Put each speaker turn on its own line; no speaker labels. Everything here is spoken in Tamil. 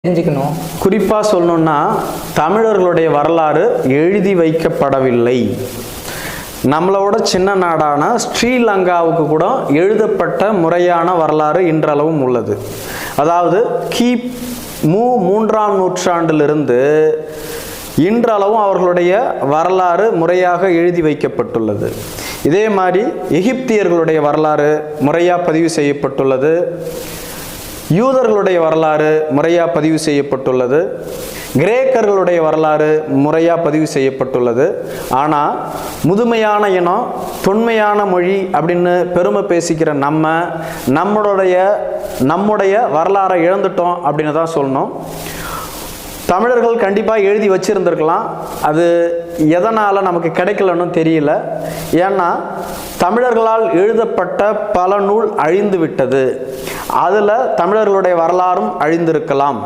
தெரிஞ்சுக்கணும்.
குறிப்பாக சொல்லணும்னா தமிழர்களுடைய வரலாறு எழுதி வைக்கப்படவில்லை. நம்மளோட சின்ன நாடான ஸ்ரீலங்காவுக்கு கூட எழுதப்பட்ட முறையான வரலாறு இன்றளவும் உள்ளது. அதாவது கிமு 3ஆம் நூற்றாண்டிலிருந்து இன்றளவும் அவர்களுடைய வரலாறு முறையாக எழுதி வைக்கப்பட்டுள்ளது. இதே மாதிரி எகிப்தியர்களுடைய வரலாறு முறையாக பதிவு செய்யப்பட்டுள்ளது. யூதர்களுடைய வரலாறு முறையாக பதிவு செய்யப்பட்டுள்ளது. கிரேக்கர்களுடைய வரலாறு முறையாக பதிவு செய்யப்பட்டுள்ளது. ஆனால் முதுமையான இனம், தொன்மையான மொழி அப்படின்னு பெருமை பேசிக்கிற நம்முடைய வரலாறை இழந்துட்டோம் அப்படின்னு தான் சொல்லணும். தமிழர்கள் கண்டிப்பாக எழுதி வச்சிருந்திருக்கலாம். அது எதனால் நமக்கு கிடைக்கலன்னு தெரியல. ஏன்னா தமிழர்களால் எழுதப்பட்ட பல நூல் அழிந்து விட்டது. அதில் தமிழர்களுடைய வரலாறும் அழிந்திருக்கலாம்.